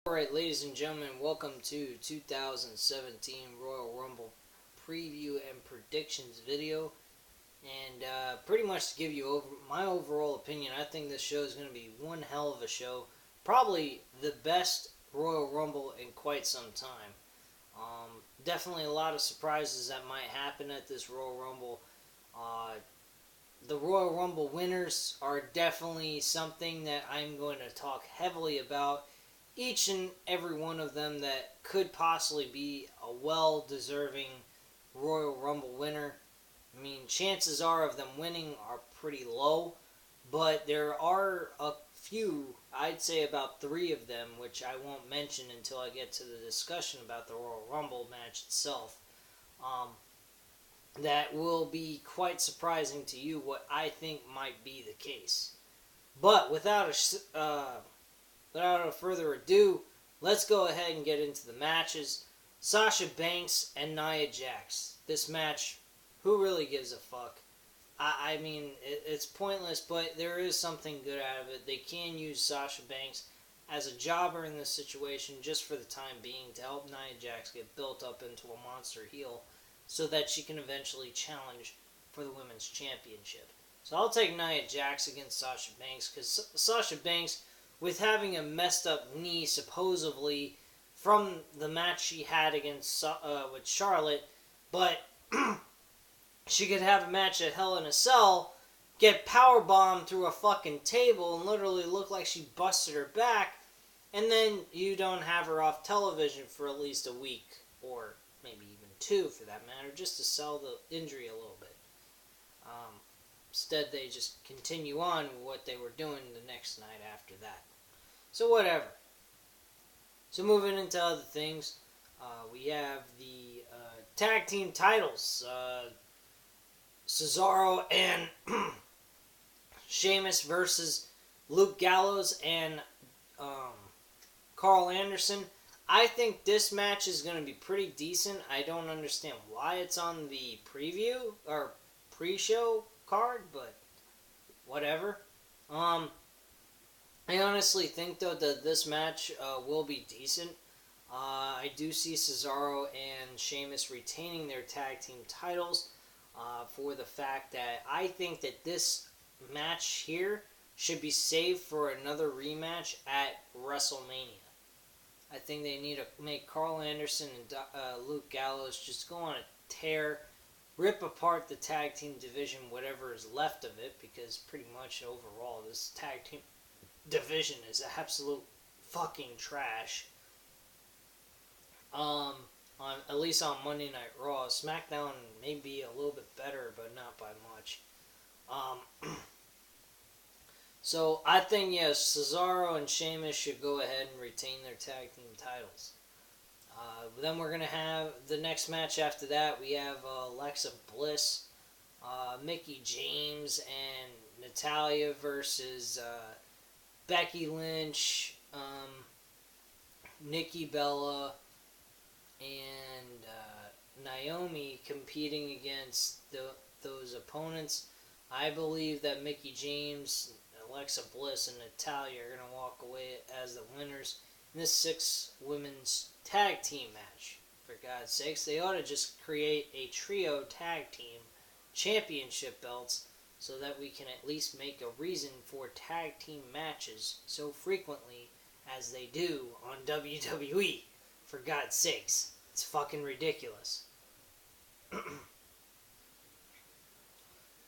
Alright, ladies and gentlemen, welcome to 2017 Royal Rumble preview and predictions video. And pretty much to give you my overall opinion, I think this show is going to be one hell of a show. Probably the best Royal Rumble in quite some time. Definitely a lot of surprises that might happen at this Royal Rumble. The Royal Rumble winners are definitely something that I'm going to talk heavily about. Each and every one of them that could possibly be a well-deserving Royal Rumble winner. I mean, chances are of them winning are pretty low, but there are a few, I'd say about 3 of them, which I won't mention until I get to the discussion about the Royal Rumble match itself, that will be quite surprising to you what I think might be the case. But without further ado, let's go ahead and get into the matches. Sasha Banks and Nia Jax. This match, who really gives a fuck? I mean, it's pointless, but there is something good out of it. They can use Sasha Banks as a jobber in this situation just for the time being to help Nia Jax get built up into a monster heel so that she can eventually challenge for the Women's Championship. So I'll take Nia Jax against Sasha Banks because Sasha Banks, with having a messed up knee supposedly from the match she had against with Charlotte, but she could have a match at Hell in a Cell, get powerbombed through a fucking table and literally look like she busted her back, and then you don't have her off television for at least a week, or maybe even 2 for that matter, just to sell the injury a little bit. Instead, they just continue on with what they were doing the next night after that. So whatever. So moving into other things, we have the tag team titles. Cesaro and Sheamus versus Luke Gallows and Carl Anderson. I think this match is going to be pretty decent. I don't understand why it's on the preview or pre-show card, but whatever. I honestly think, though, that this match will be decent. I do see Cesaro and Sheamus retaining their tag team titles for the fact that I think that this match here should be saved for another rematch at WrestleMania. I think they need to make Carl Anderson and Luke Gallows just go on a tear, rip apart the tag team division, whatever is left of it, because pretty much overall this tag team division is absolute fucking trash. At least on Monday Night Raw. SmackDown may be a little bit better, but not by much. So I think, yes, Cesaro and Sheamus should go ahead and retain their tag team titles. Then we're going to have the next match after that. We have Alexa Bliss, Mickie James, and Natalya versus Becky Lynch, Nikki Bella, and Naomi competing against those opponents. I believe that Mickie James, Alexa Bliss, and Natalya are going to walk away as the winners in this 6 women's tag team match. For God's sakes, they ought to just create a trio tag team championship belts so that we can at least make a reason for tag team matches so frequently as they do on WWE. For God's sakes, it's fucking ridiculous.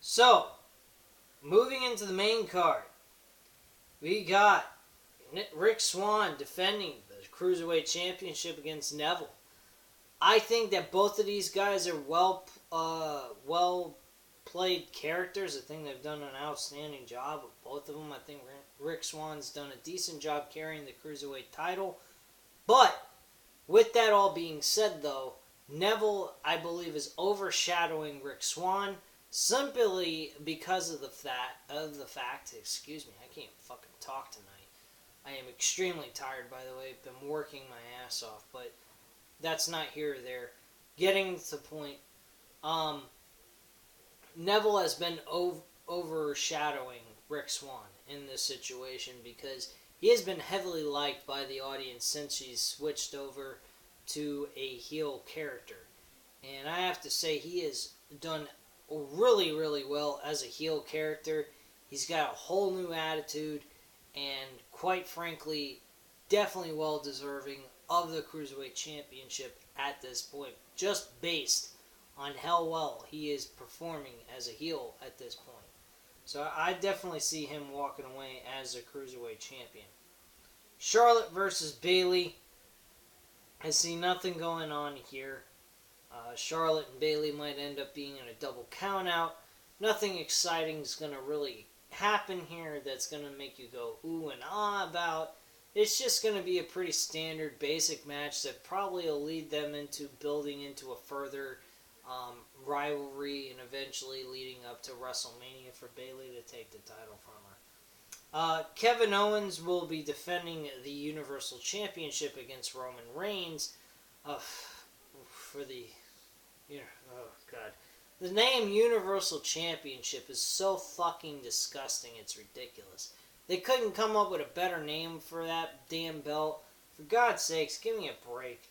So, moving into the main card, we got Rick Swann defending the Cruiserweight Championship against Neville. I think that both of these guys are well played characters. I think they've done an outstanding job with both of them. I think Rick Swann's done a decent job carrying the Cruiserweight title. But with that all being said, though, Neville, I believe, is overshadowing Rick Swann simply because of the fact, excuse me, I can't fucking talk tonight. I am extremely tired, by the way. I've been working my ass off, but that's not here or there. Getting to the point, Neville has been overshadowing Rick Swann in this situation because he has been heavily liked by the audience since he's switched over to a heel character. And I have to say, he has done really, really well as a heel character. He's got a whole new attitude, and quite frankly, definitely well deserving of the Cruiserweight Championship at this point, just based on how well he is performing as a heel at this point. So I definitely see him walking away as a Cruiserweight Champion. Charlotte versus Bayley. I see nothing going on here. Charlotte and Bayley might end up being in a double countout. Nothing exciting is going to really happen here that's going to make you go ooh and ah about. It's just going to be a pretty standard basic match that probably will lead them into building into a further rivalry and eventually leading up to WrestleMania for Bayley to take the title from her. Kevin Owens will be defending the Universal Championship against Roman Reigns for the... oh, God. The name Universal Championship is so fucking disgusting, it's ridiculous. They couldn't come up with a better name for that damn belt. For God's sakes, give me a break.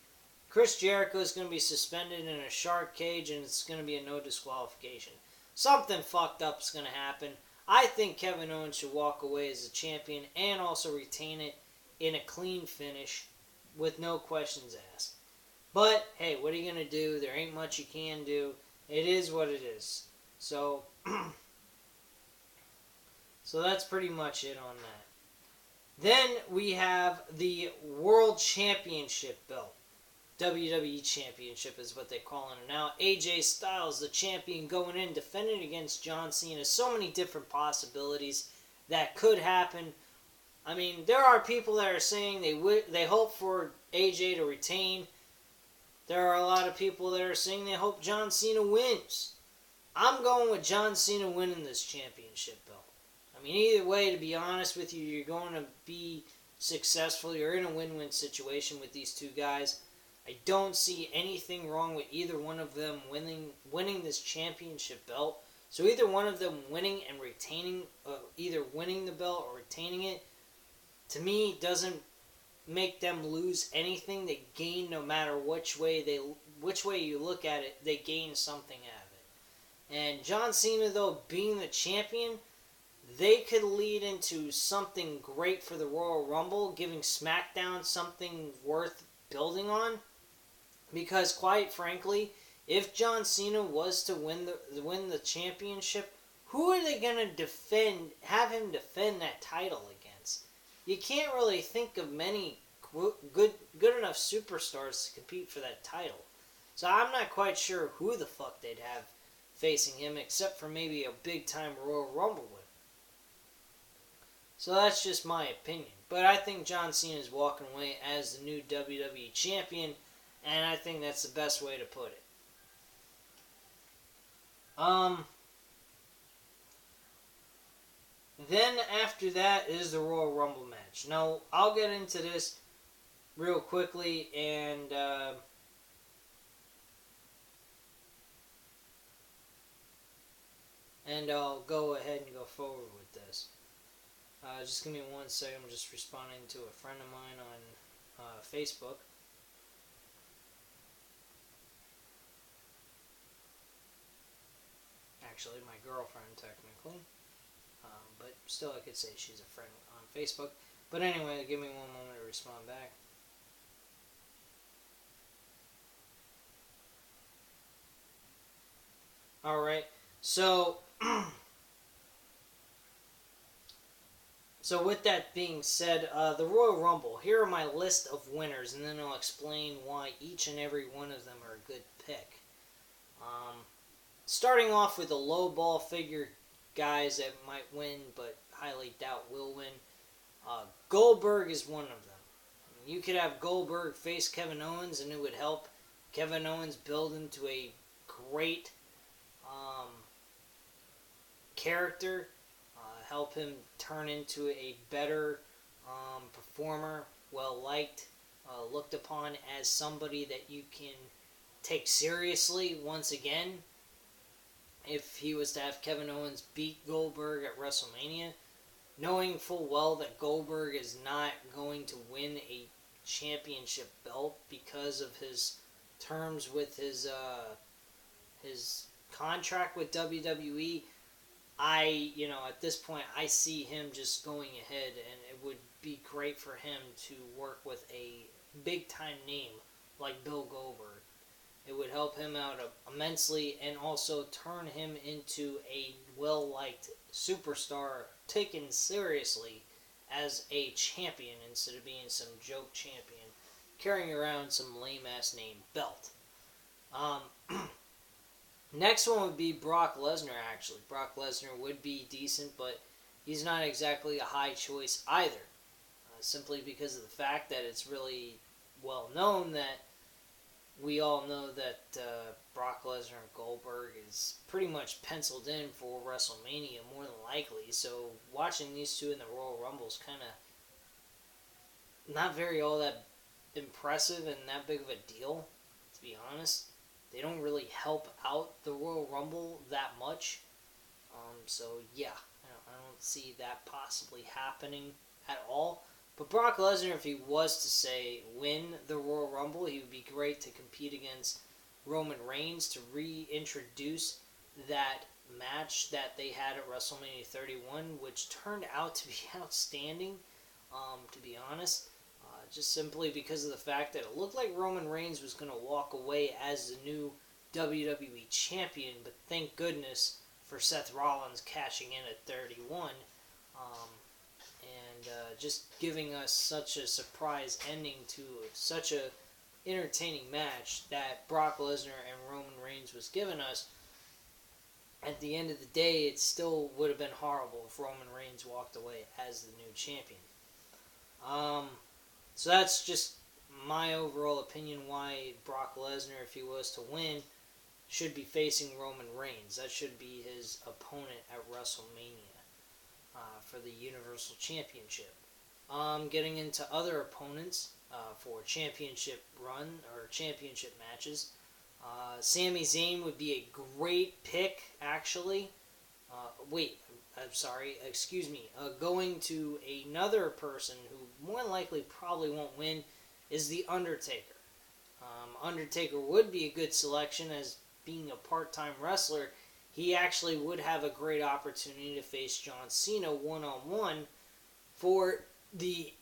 Chris Jericho is going to be suspended in a shark cage, and it's going to be a no disqualification. Something fucked up is going to happen. I think Kevin Owens should walk away as a champion and also retain it in a clean finish with no questions asked. But, hey, what are you going to do? There ain't much you can do. It is what it is. So, so that's pretty much it on that. Then we have the World Championship belt. WWE Championship is what they're calling it now. AJ Styles, the champion, going in, defending against John Cena. So many different possibilities that could happen. I mean, there are people that are saying they hope for AJ to retain. There are a lot of people that are saying they hope John Cena wins. I'm going with John Cena winning this championship belt. I mean, either way, to be honest with you, you're going to be successful. You're in a win-win situation with these two guys. I don't see anything wrong with either one of them winning this championship belt. So either one of them winning and retaining, either winning the belt or retaining it, to me, doesn't make them lose anything. They gain no matter which way you look at it. They gain something out of it. And John Cena, though, being the champion, they could lead into something great for the Royal Rumble, giving SmackDown something worth building on. Because, quite frankly, if John Cena was to win the championship, who are they going to have him defend that title against? You can't really think of many good enough superstars to compete for that title. So I'm not quite sure who the fuck they'd have facing him, except for maybe a big-time Royal Rumble win. So that's just my opinion. But I think John Cena is walking away as the new WWE Champion, and I think that's the best way to put it. Then after that is the Royal Rumble match. Now, I'll get into this real quickly, and I'll go ahead and go forward with this. Just give me 1 second. I'm just responding to a friend of mine on Facebook. Actually, my girlfriend, technically. But still, I could say she's a friend on Facebook. But anyway, give me 1 moment to respond back. Alright, so... So with that being said, the Royal Rumble. Here are my list of winners, and then I'll explain why each and every one of them are a good pick. Starting off with the low ball figure guys that might win, but highly doubt will win. Goldberg is one of them. I mean, you could have Goldberg face Kevin Owens, and it would help Kevin Owens build into a great character. Help him turn into a better performer, well-liked, looked upon as somebody that you can take seriously once again. If he was to have Kevin Owens beat Goldberg at WrestleMania, knowing full well that Goldberg is not going to win a championship belt because of his terms with his contract with WWE. At this point, I see him just going ahead, and it would be great for him to work with a big-time name like Bill Goldberg. It would help him out immensely and also turn him into a well-liked superstar taken seriously as a champion instead of being some joke champion carrying around some lame-ass name belt. Next one would be Brock Lesnar, actually. Brock Lesnar would be decent, but he's not exactly a high choice either. Simply because of the fact that it's really well known that we all know that Brock Lesnar and Goldberg is pretty much penciled in for WrestleMania, more than likely. So watching these two in the Royal Rumble is kind of not very all that impressive and that big of a deal, to be honest. They don't really help out the Royal Rumble that much. So yeah, I don't see that possibly happening at all. But Brock Lesnar, if he was to, say, win the Royal Rumble, he would be great to compete against Roman Reigns to reintroduce that match that they had at WrestleMania 31, which turned out to be outstanding, to be honest. Just simply because of the fact that it looked like Roman Reigns was going to walk away as the new WWE Champion, but thank goodness for Seth Rollins cashing in at 31. Just giving us such a surprise ending to such a entertaining match that Brock Lesnar and Roman Reigns was giving us. At the end of the day, it still would have been horrible if Roman Reigns walked away as the new champion. So that's just my overall opinion why Brock Lesnar, if he was to win, should be facing Roman Reigns. That should be his opponent at WrestleMania for the Universal Championship. Getting into other opponents for championship run or championship matches. Sami Zayn would be a great pick, actually. Going to another person who more than likely probably won't win is The Undertaker. Undertaker would be a good selection as being a part-time wrestler. He actually would have a great opportunity to face John Cena one-on-one for the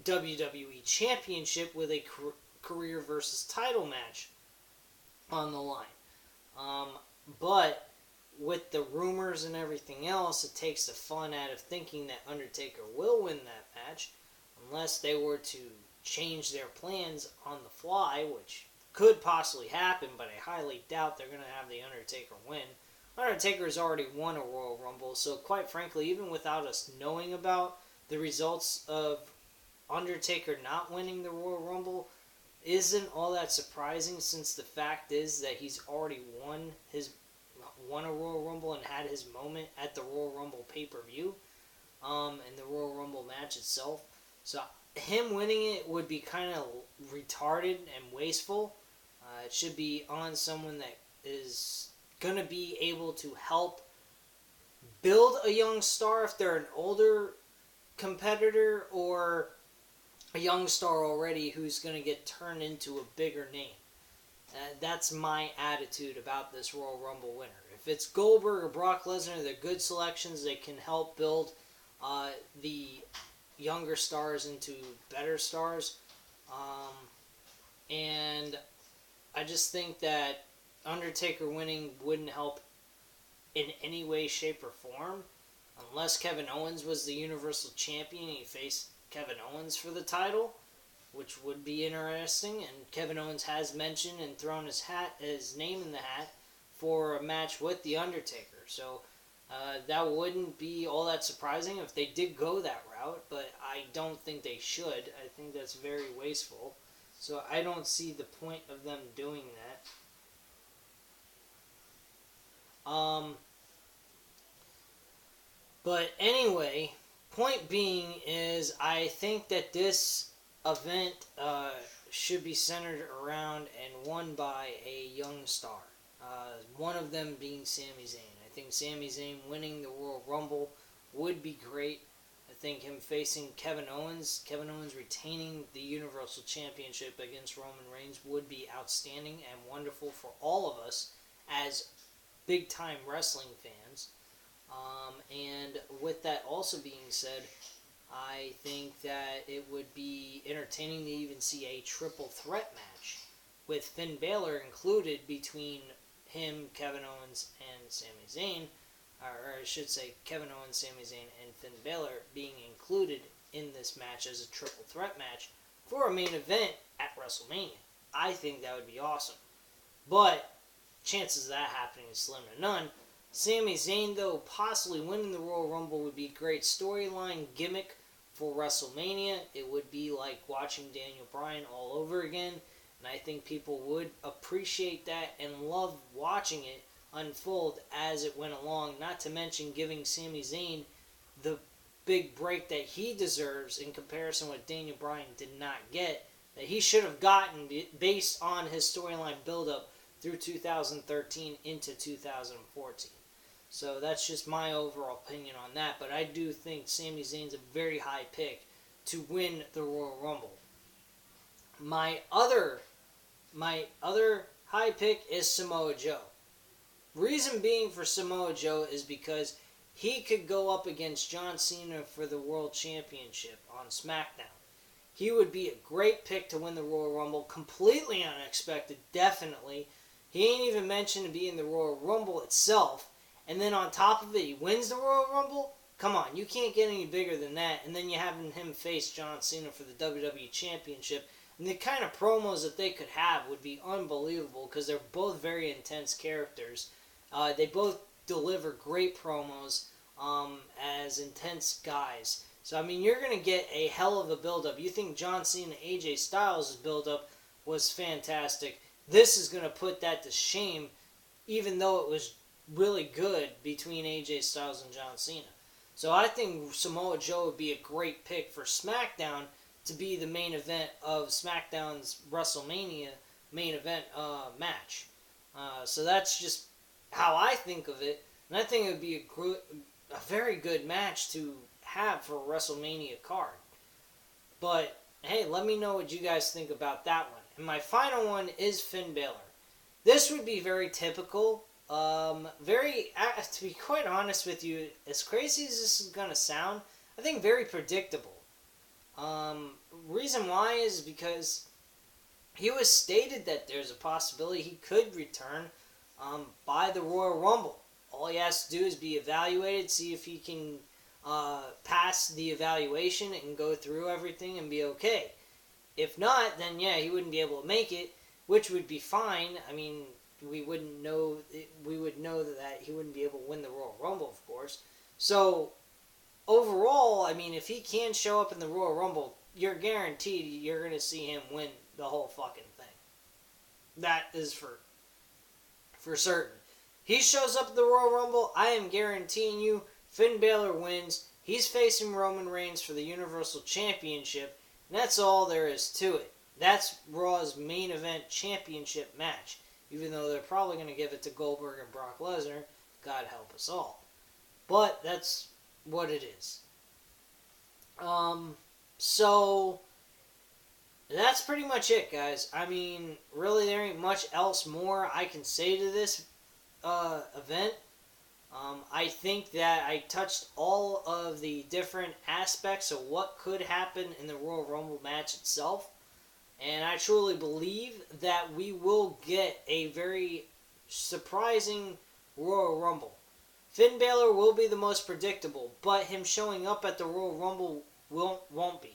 WWE Championship with a career versus title match on the line. But with the rumors and everything else, it takes the fun out of thinking that Undertaker will win that match, unless they were to change their plans on the fly, which could possibly happen, but I highly doubt they're going to have the Undertaker win. Undertaker has already won a Royal Rumble, so quite frankly, even without us knowing about the results of Undertaker not winning the Royal Rumble, isn't all that surprising, since the fact is that he's already won a Royal Rumble and had his moment at the Royal Rumble pay-per-view, and the Royal Rumble match itself. So him winning it would be kind of retarded and wasteful. It should be on someone that is going to be able to help build a young star if they're an older competitor, or a young star already who's going to get turned into a bigger name. That's my attitude about this Royal Rumble winner. If it's Goldberg or Brock Lesnar, they're good selections. They can help build the younger stars into better stars. And I just think that Undertaker winning wouldn't help in any way, shape, or form. Unless Kevin Owens was the Universal Champion and he faced Kevin Owens for the title, which would be interesting. And Kevin Owens has mentioned and thrown his name in the hat for a match with The Undertaker. So that wouldn't be all that surprising if they did go that route, but I don't think they should. I think that's very wasteful. So I don't see the point of them doing that. But anyway, point being is I think that this event should be centered around and won by a young star. One of them being Sami Zayn. I think Sami Zayn winning the Royal Rumble would be great. think him facing Kevin Owens retaining the Universal Championship against Roman Reigns would be outstanding and wonderful for all of us as big-time wrestling fans. And with that also being said, I think that it would be entertaining to even see a triple threat match with Finn Balor included between him, Kevin Owens, and Sami Zayn. Or I should say Kevin Owens, Sami Zayn, and Finn Balor being included in this match as a triple threat match for a main event at WrestleMania. I think that would be awesome. But chances of that happening is slim to none. Sami Zayn, though, possibly winning the Royal Rumble would be a great storyline gimmick for WrestleMania. It would be like watching Daniel Bryan all over again. And I think people would appreciate that and love watching it unfold as it went along. Not to mention giving Sami Zayn the big break that he deserves in comparison with Daniel Bryan did not get. That he should have gotten based on his storyline build-up through 2013 into 2014. So that's just my overall opinion on that. But I do think Sami Zayn's a very high pick to win the Royal Rumble. My other high pick is Samoa Joe. Reason being for Samoa Joe is because he could go up against John Cena for the World Championship on SmackDown. He would be a great pick to win the Royal Rumble. Completely unexpected, definitely. He ain't even mentioned to be in the Royal Rumble itself. And then on top of it, he wins the Royal Rumble? Come on, you can't get any bigger than that. And then you have him face John Cena for the WWE Championship. And the kind of promos that they could have would be unbelievable because they're both very intense characters. They both deliver great promos as intense guys. So, I mean, you're going to get a hell of a build-up. You think John Cena, AJ Styles' build-up was fantastic. This is going to put that to shame, even though it was really good between AJ Styles and John Cena. So I think Samoa Joe would be a great pick for SmackDown to be the main event of SmackDown's WrestleMania main event match. So that's just how I think of it. And I think it would be a very good match to have for a WrestleMania card. But, hey, let me know what you guys think about that one. And my final one is Finn Balor. This would be very typical. To be quite honest with you, as crazy as this is going to sound, I think very predictable. Reason why is because he was stated that there's a possibility he could return by the Royal Rumble. All he has to do is be evaluated, see if he can pass the evaluation and go through everything and be okay. If not, then yeah, he wouldn't be able to make it, which would be fine. I mean, we would know that he wouldn't be able to win the Royal Rumble, of course. So overall, I mean, if he can show up in the Royal Rumble, you're guaranteed you're going to see him win the whole fucking thing. That is for certain. He shows up at the Royal Rumble, I am guaranteeing you Finn Balor wins. He's facing Roman Reigns for the Universal Championship, and that's all there is to it. That's Raw's main event championship match, even though they're probably going to give it to Goldberg and Brock Lesnar. God help us all. But that's what it is. So that's pretty much it, guys. I mean, really, there ain't much else more I can say to this event. I think that I touched all of the different aspects of what could happen in the Royal Rumble match itself. And I truly believe that we will get a very surprising Royal Rumble. Finn Balor will be the most predictable, but him showing up at the Royal Rumble won't be.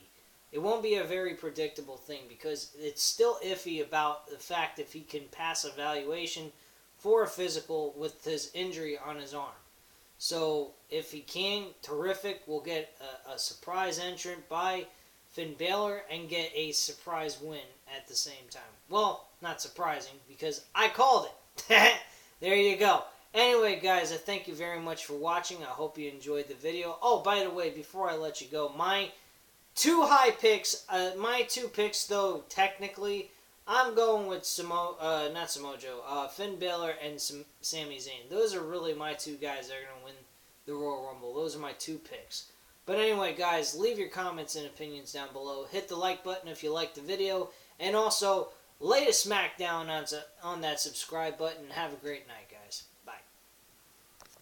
It won't be a very predictable thing because it's still iffy about the fact if he can pass evaluation for a physical with his injury on his arm. So if he can, terrific. We'll get a surprise entrant by Finn Balor and get a surprise win at the same time. Well, not surprising because I called it. There you go. Anyway, guys, I thank you very much for watching. I hope you enjoyed the video. Oh, by the way, before I let you go, my two picks, though, technically, I'm going with Finn Balor and Sami Zayn. Those are really my two guys that are going to win the Royal Rumble. Those are my two picks. But anyway, guys, leave your comments and opinions down below. Hit the like button if you liked the video. And also, lay a smack down on that subscribe button. Have a great night, guys. Bye.